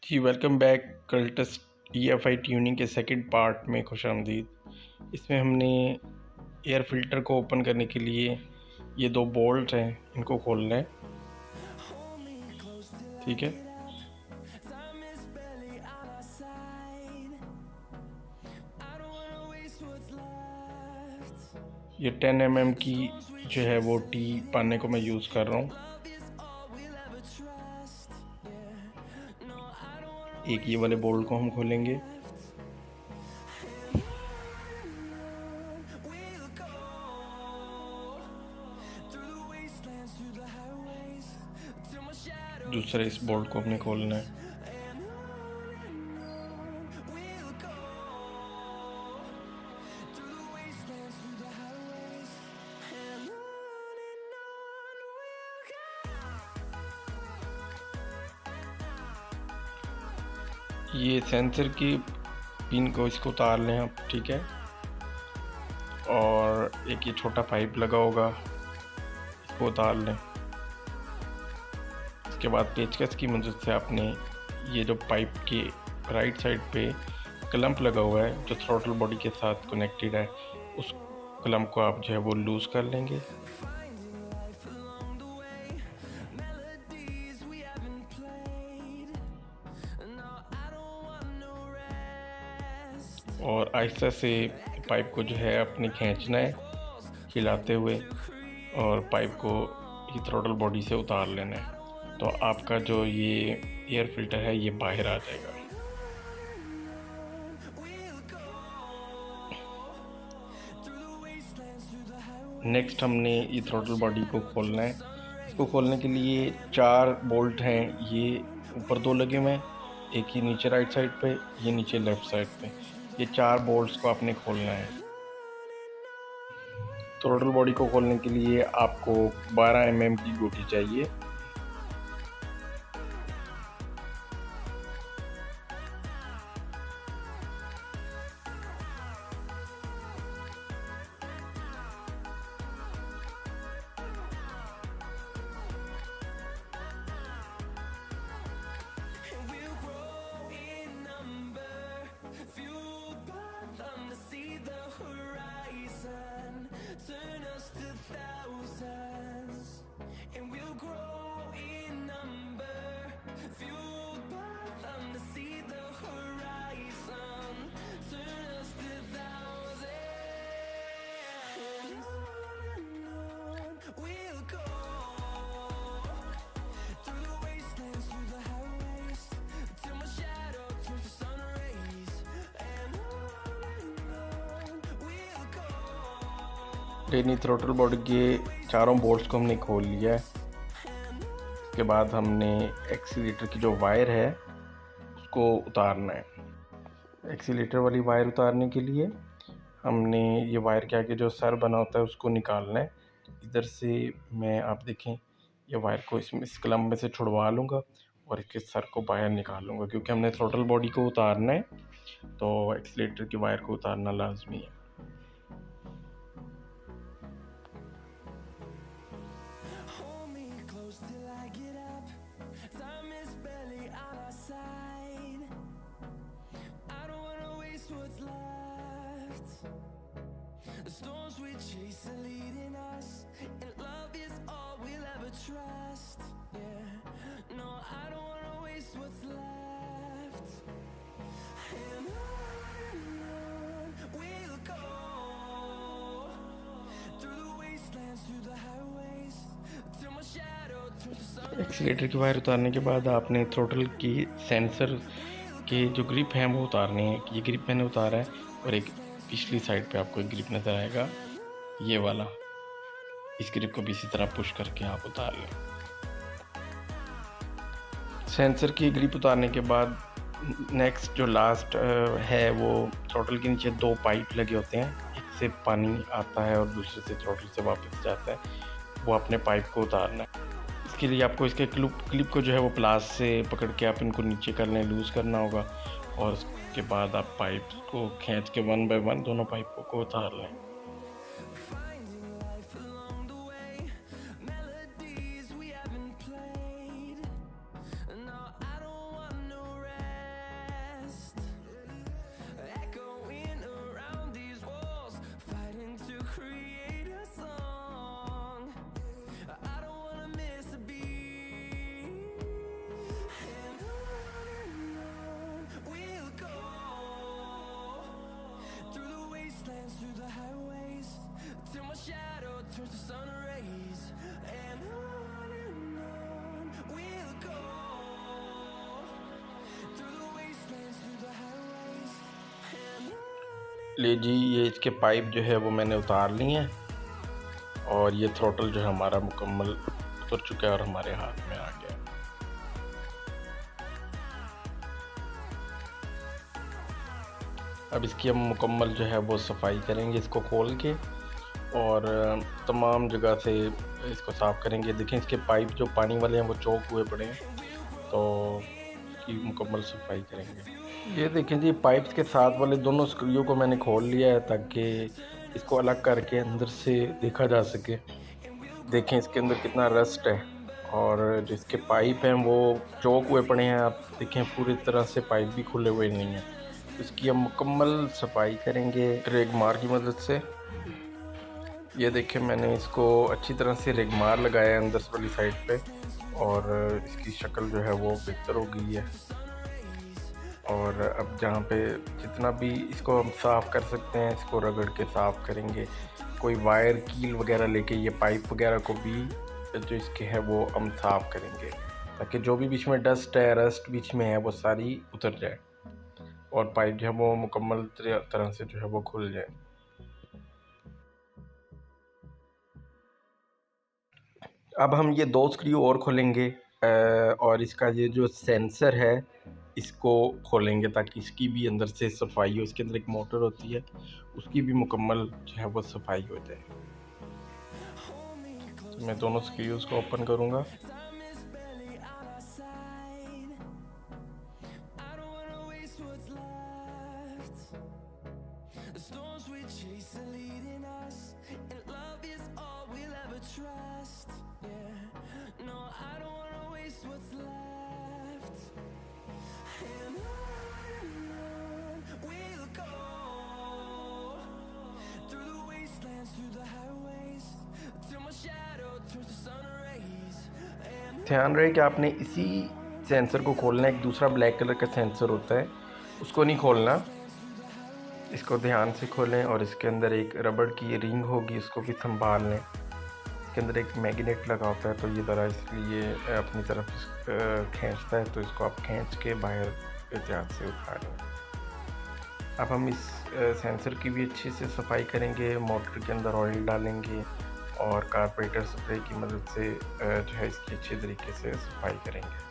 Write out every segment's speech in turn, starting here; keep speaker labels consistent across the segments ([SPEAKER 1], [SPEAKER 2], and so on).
[SPEAKER 1] जी welcome back. Cultus EFI tuning के second part में खुशामदीद। इसमें हमने एयर फिल्टर को ओपन करने के लिए ये दो बोल्ट हैं, इनको खोलना है। ठीक है, ये 10 mm की जो है वो टी पाने को मैं यूज़ कर रहा हूँ। एक ये वाले बोल्ट को हम खोलेंगे। दूसरे इस बोल्ट को हमने खोलना है। ये सेंसर की पिन को इसको उतार लें आप। ठीक है, और एक ये छोटा पाइप लगा होगा, इसको उतार लें। इसके बाद पेचकस की मदद से आपने ये जो पाइप के राइट साइड पे क्लम्प लगा हुआ है जो थ्रॉटल बॉडी के साथ कनेक्टेड है, उस क्लम्प को आप जो है वो लूज़ कर लेंगे। और आहिस्ता से पाइप को जो है अपने खींचना है हिलाते हुए, और पाइप को ये थ्रॉटल बॉडी से उतार लेना है। तो आपका जो ये एयर फिल्टर है ये बाहर आ जाएगा। नेक्स्ट हमने ये थ्रॉटल बॉडी को खोलना है। इसको खोलने के लिए 4 बोल्ट हैं, ये ऊपर 2 लगे हुए हैं, एक ही नीचे राइट साइड पे, ये नीचे लेफ़्ट साइड पे। ये 4 बोल्ट्स को आपने खोलना है। थ्रॉटल बॉडी को खोलने के लिए आपको 12 mm की गोटी चाहिए। रेनी थ्रॉटल बॉडी के चारों बोल्ट्स को हमने खोल लिया है। इसके बाद हमने एक्सीलेटर की जो वायर है उसको उतारना है। एक्सीलेटर वाली वायर उतारने के लिए हमने ये वायर के आगे जो सर बना होता है उसको निकालना है। इधर से मैं, आप देखें, ये वायर को इस क्लम्प में से छुड़वा लूँगा और इसके सर को बाहर निकाल लूँगा, क्योंकि हमने थ्रॉटल बॉडी को उतारना है तो एक्सीलेटर की वायर को उतारना लाजमी है।
[SPEAKER 2] The storms we chase are leading us, and love is all we'll ever trust. Yeah, no, I don't wanna waste what's left. And on we'll go, through the wastelands, through the highways, till my shadow turns to sun.
[SPEAKER 1] Accelerator की wire उतारने के बाद आपने throttle की sensor के जो grip हैं वो उतारने हैं। ये ग्रिप मैंने उतारा है, और एक पिछली साइड पे आपको एक ग्रिप नज़र आएगा, ये वाला। इस ग्रिप को भी इसी तरह पुश करके आप उतार लें। सेंसर की ग्रिप उतारने के बाद नेक्स्ट जो लास्ट है वो थ्रोटल के नीचे 2 पाइप लगे होते हैं, एक से पानी आता है और दूसरे से थ्रोटल से वापस जाता है। वो अपने पाइप को उतारना है। इसके लिए आपको इसके क्लिप को जो है वो प्लास से पकड़ के आप इनको नीचे कर लें, लूज़ करना होगा, और उसके बाद आप पाइप को खींच के 1 बाय 1 दोनों पाइपों को उतार लें।
[SPEAKER 2] the highways till my shadow turns to sun rays, and on we'll go through the wastelands, through the highways, and on.
[SPEAKER 1] ले जी, ये इसके पाइप जो है वो मैंने उतार ली हैं और ये थ्रोटल जो है हमारा मुकम्मल उतर चुका है और हमारे हाथ में आ गया। अब इसकी हम मुकम्मल जो है वो सफाई करेंगे, इसको खोल के और तमाम जगह से इसको साफ़ करेंगे। देखें इसके पाइप जो पानी वाले हैं वो चौक हुए पड़े हैं, तो इसकी मुकम्मल सफाई करेंगे। ये देखें जी, पाइप्स के साथ वाले दोनों स्क्रू को मैंने खोल लिया है ताकि इसको अलग करके अंदर से देखा जा सके। देखें इसके अंदर कितना रस्ट है और जिसके पाइप हैं वो चौक हुए पड़े हैं। आप देखें पूरी तरह से पाइप भी खुले हुए नहीं हैं। इसकी हम मुकम्मल सफाई करेंगे रेगमार की मदद से। ये देखें मैंने इसको अच्छी तरह से रेगमार लगाया है अंदर वाली साइड पे और इसकी शक्ल जो है वो बेहतर हो गई है। और अब जहाँ पे जितना भी इसको हम साफ़ कर सकते हैं इसको रगड़ के साफ़ करेंगे। कोई वायर कील वगैरह लेके ये पाइप वगैरह को भी जो इसके है वो हम साफ़ करेंगे ताकि जो भी बीच में डस्ट है, रस्ट बीच में है, वो सारी उतर जाए और पाइप जो है वो मुकम्मल तरह से जो है वो खुल जाए। अब हम ये 2 स्क्रू और खोलेंगे और इसका ये जो सेंसर है इसको खोलेंगे ताकि इसकी भी अंदर से सफाई हो। इसके अंदर एक मोटर होती है, उसकी भी मुकम्मल जो है वो सफाई हो जाए। तो मैं दोनों स्क्रूज को ओपन करूँगा। ध्यान रहे कि आपने इसी सेंसर को खोलना है। एक दूसरा ब्लैक कलर का सेंसर होता है, उसको नहीं खोलना। इसको ध्यान से खोलें और इसके अंदर एक रबड़ की रिंग होगी, उसको भी संभाल लें। इसके अंदर एक मैग्नेट लगा होता है तो ये ज़रा इसलिए अपनी तरफ खींचता है, तो इसको आप खींच के बाहर एहतियात से उठा लें। अब हम इस सेंसर की भी अच्छे से सफाई करेंगे। मोटर के अंदर ऑयल डालेंगे और कारपेंटर स्प्रे की मदद से जो है इसकी अच्छे तरीके से सफाई करेंगे।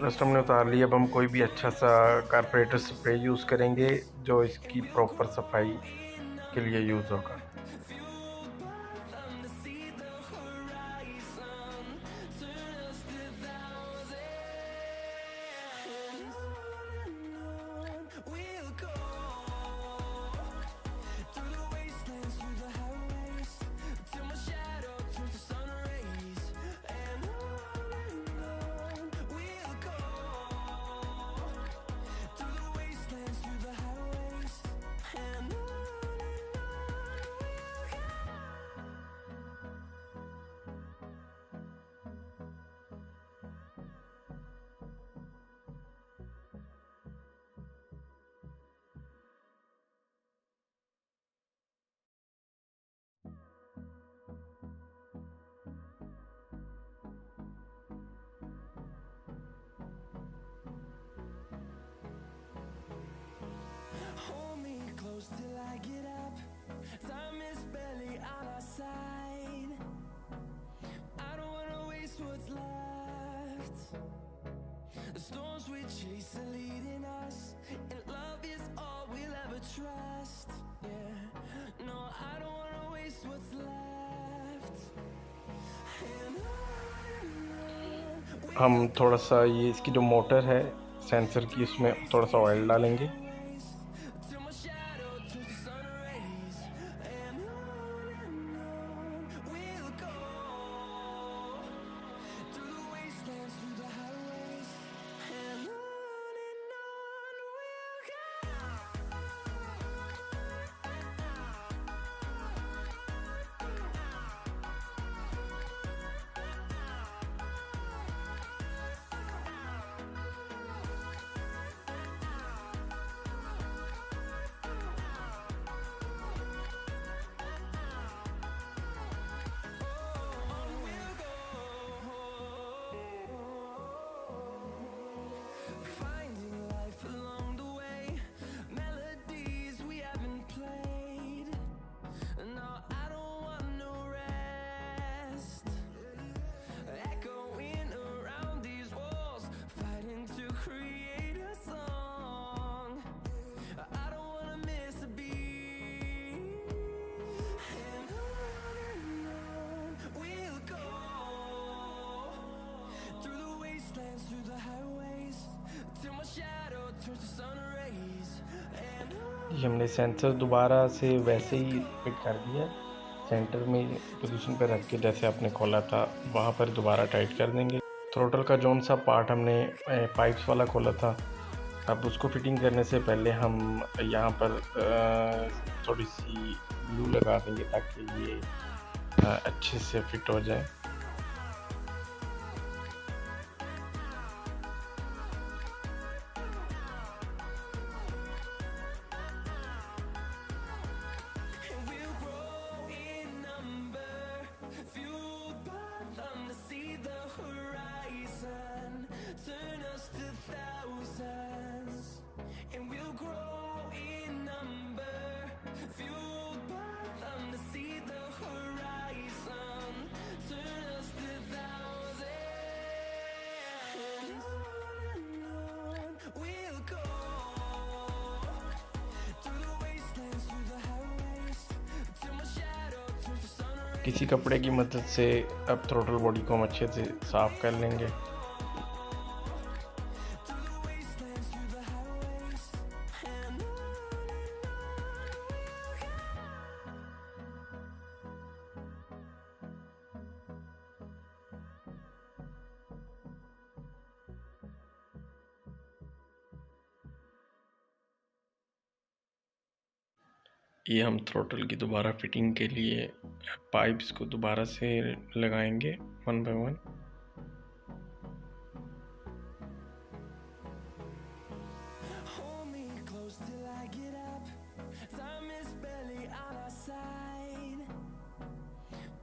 [SPEAKER 1] रस्ट हमने उतार लिया। अब हम कोई भी अच्छा सा कारपेंटर स्प्रे यूज़ करेंगे जो इसकी प्रॉपर सफाई के लिए यूज़ होगा।
[SPEAKER 2] The storms we chase are leading us, and love is all we'll ever trust. Yeah, no, I don't wanna waste what's left. And on
[SPEAKER 1] हम थोड़ा सा ये इसकी जो मोटर है सेंसर की, इसमें थोड़ा सा ऑयल डालेंगे।
[SPEAKER 2] till my shadow turns to sun rays. And on we'll go, through the wastelands, through the highways. And on we'll go. Finding life along the way, melodies we haven't played. No, I don't want no rest. Echoing around these walls, fighting to create a song. I don't wanna miss a beat. And on we'll go, through the wastelands, through the highways, till my shadow turns to sun rays. And
[SPEAKER 1] ये हमने sensor दोबारा से वैसे ही fit कर दिया, centre में position पर रख के जैसे आपने खोला था वहाँ पर दोबारा टाइट कर देंगे। थ्रोटल का जौन सा पार्ट हमने पाइप्स वाला खोला था, अब उसको फिटिंग करने से पहले हम यहाँ पर थोड़ी सी ग्लू लगा देंगे ताकि ये अच्छे से फिट हो जाए।
[SPEAKER 2] and we'll grow in number, fueled by them to see the horizon, turn us to thousands. And we'll grow in number, fueled by them to see the horizon, turn us to thousands. And on we'll go, through the wastelands, through the highways, till my shadow turns to sun rays.
[SPEAKER 1] किसी कपड़े की मदद से अब throttle body को हम अच्छे से साफ़ कर लेंगे।
[SPEAKER 2] Through the wastelands, through the highways, and
[SPEAKER 1] ये हम थ्रोटल की दोबारा फिटिंग के लिए पाइप्स को दोबारा से लगाएंगे 1 by 1।
[SPEAKER 2] hold me close till I get up. Time is barely on our side.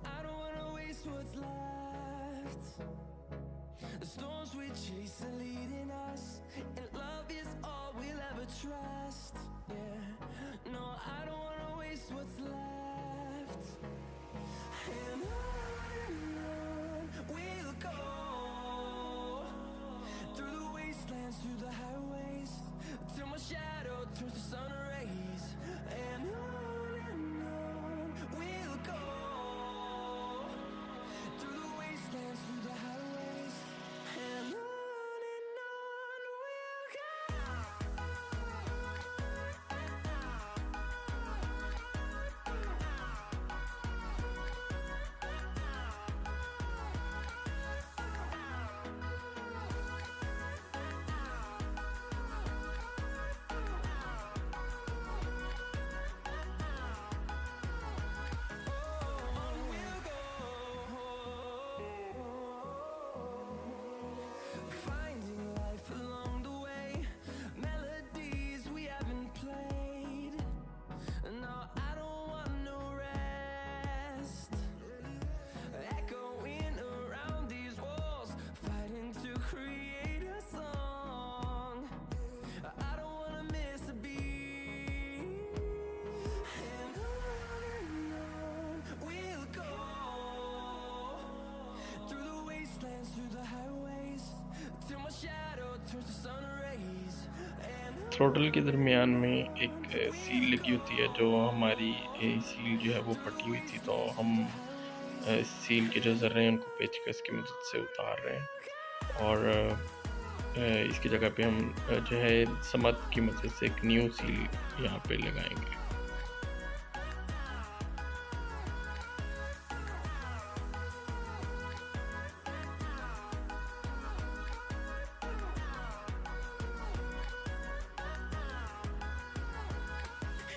[SPEAKER 2] I don't wanna waste what's left. The storms we chase are leading us, and love is all we'll ever trust. Yeah, no, I don't wanna waste what's left. And on we'll go, through the wastelands, through the highways, till my shadow turns to sun rays. And on we'll go, through the wastelands, through the highways. And on we'll go.
[SPEAKER 1] Throttle के दरमियान में एक seal लगी होती है, जो हमारी seal जो है वो फटी हुई थी, तो हम इस सील के जो ज़र्रे हैं उनको पेचकस की मदद से उतार रहे हैं और इसकी जगह पे हम जो है समत की मदद से एक न्यू सील यहाँ पे लगाएंगे।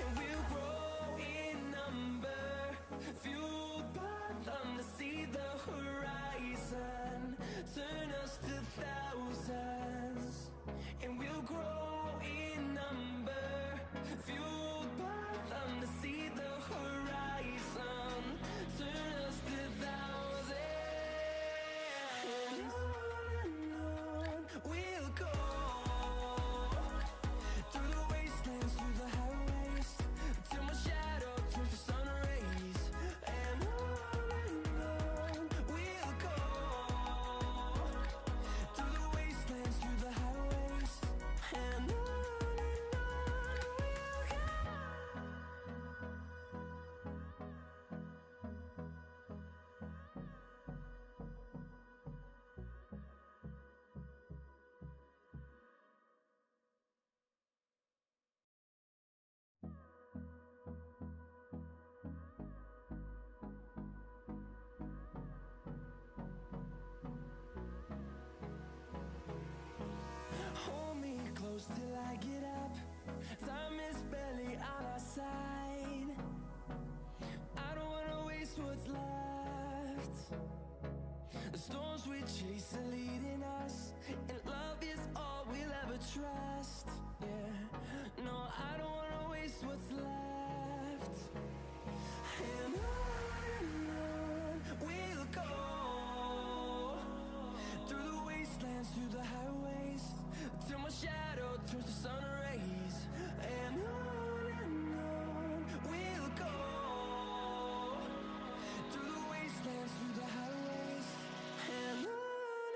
[SPEAKER 2] And we'll grow in number, fueled by them to see the horizon, turn us to thousands. And we'll grow in number, fueled by them to see the horizon, turn us to thousands. And on we'll go, through the wastelands, through the highways, till my shadow turns to sun rays. And on we'll go, through the wastelands, through the highways, and on we'll go. Hold me close till I get up. Time is barely on our side. I don't wanna waste what's left. The storms we chase are leading us, and love is all we'll ever trust. Yeah, no, I don't wanna waste what's left. And on we'll go, through the wastelands, through the highways, till my shadow turns to sun rays. And on we'll go, through the wastelands, through the highways, and on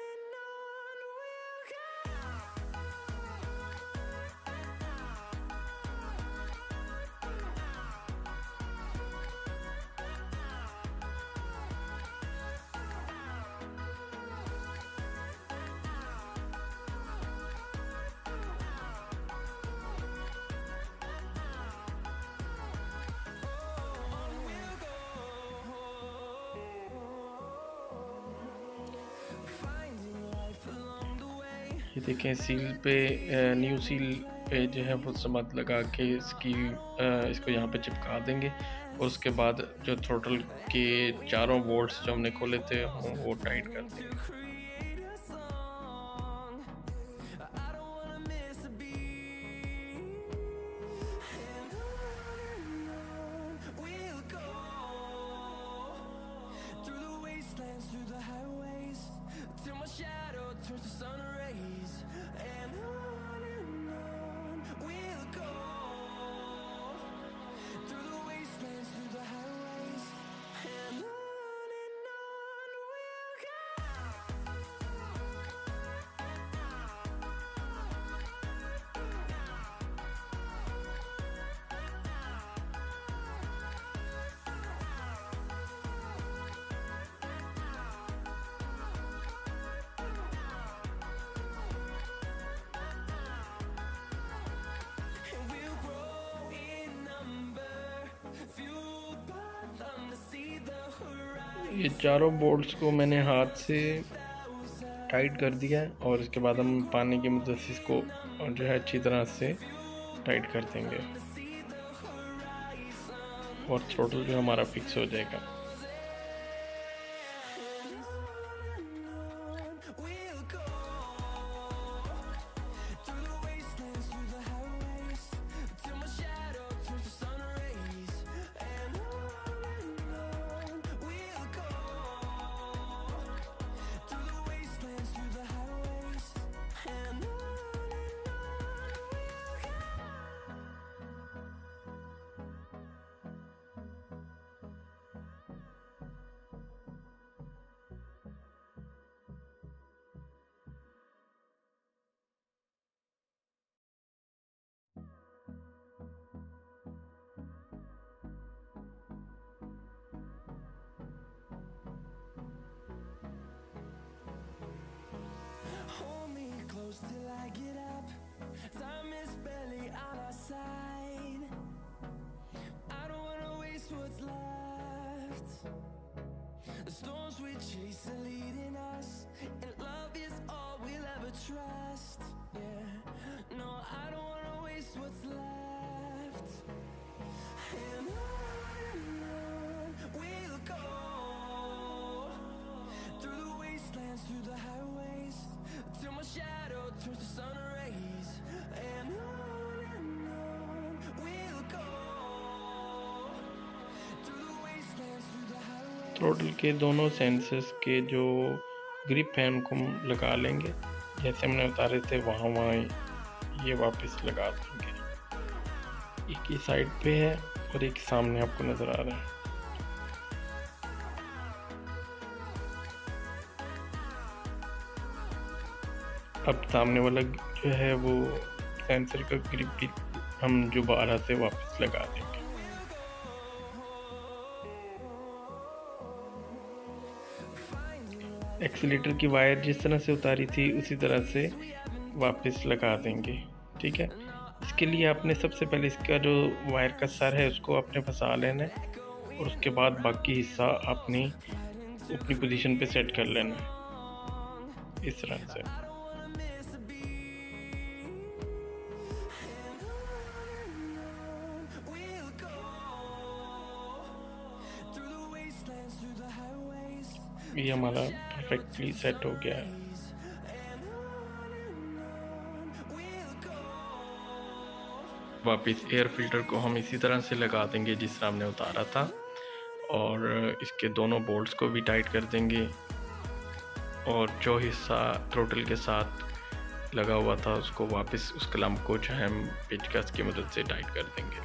[SPEAKER 2] we'll go. Finding life along the way.
[SPEAKER 1] ये देखें seal पे new seal पे जो है वो समत लगा के इसको यहाँ पे चिपका देंगे और उसके बाद जो थ्रोटल के चारों बोल्ट्स जो हमने खोले थे वो टाइट कर देंगे।
[SPEAKER 2] Create a song. I don't wanna miss a beat. And on we'll go, through the wastelands, through the highways, till my shadow turns to sun rays. And on we'll go, through the wastelands, through the highways, and on we'll go. And we'll grow in number, fueled by them to see the horizon.
[SPEAKER 1] ये चारों bolts को मैंने हाथ से tight कर दिया है और इसके बाद हम पानी की मदद से इसको जो है अच्छी तरह से टाइट कर देंगे और थ्रोटल जो हमारा फिक्स हो जाएगा।
[SPEAKER 2] We'll go, through the wastelands, through the highways, till my shadow turns to sun rays. And on we'll go, through the wastelands, through the highways, and on we'll go. Time is barely on our side. I don't wanna waste what's left. The storms we chase are leading us, and love is all we'll ever trust. Yeah, no, I don't wanna waste what's left. And on we'll go, through the wastelands, through the highways, till my shadow turns to sun rays. And on we'll go, through the wastelands, through the highways.
[SPEAKER 1] Throttle के दोनों sensors के जो grip हैं उनको हम लगा लेंगे, जैसे हमने उतारे थे वहाँ ये वापस लगा देंगे। एक ही साइड पे है और एक सामने आपको नज़र आ रहा है। अब सामने वाला जो है वो सेंसर का ग्रिप भी हम दोबारा से वापस लगा देंगे। एक्सीलेटर की वायर जिस तरह से उतारी थी उसी तरह से वापस लगा देंगे, ठीक है। इसके लिए आपने सबसे पहले इसका जो वायर का सर है उसको आपने फंसा लेना है और उसके बाद बाकी हिस्सा आपने अपनी पोजीशन पे सेट कर लेना है इस तरह से। ये हमारा परफेक्टली सेट हो गया है। वापस एयर फिल्टर को हम इसी तरह से लगा देंगे जिस तरह हमने उतारा था, और इसके दोनों बोल्ट्स को भी टाइट कर देंगे, और जो हिस्सा थ्रोटल के साथ लगा हुआ था उसको वापस उस क्लम्प को जो है हम पेचकस की मदद से टाइट कर देंगे।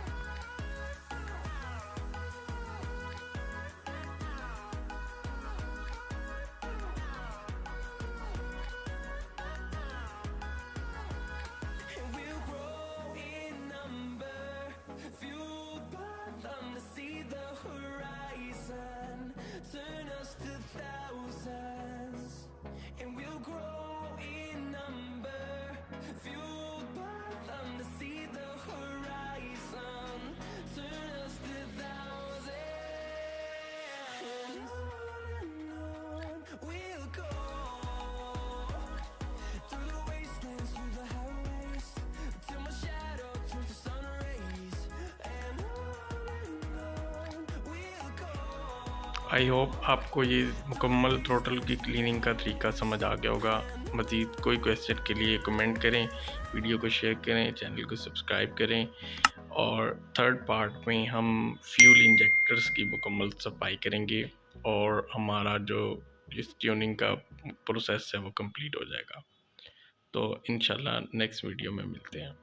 [SPEAKER 1] आई होप आपको ये मुकम्मल थ्रोटल की क्लीनिंग का तरीका समझ आ गया होगा। मज़ीद कोई क्वेश्चन के लिए कमेंट करें, वीडियो को शेयर करें, चैनल को सब्सक्राइब करें, और थर्ड पार्ट में हम फ्यूल इंजेक्टर्स की मुकम्मल सफाई करेंगे और हमारा जो इस ट्यूनिंग का प्रोसेस है वो कंप्लीट हो जाएगा। तो इंशाल्लाह नेक्स्ट वीडियो में मिलते हैं।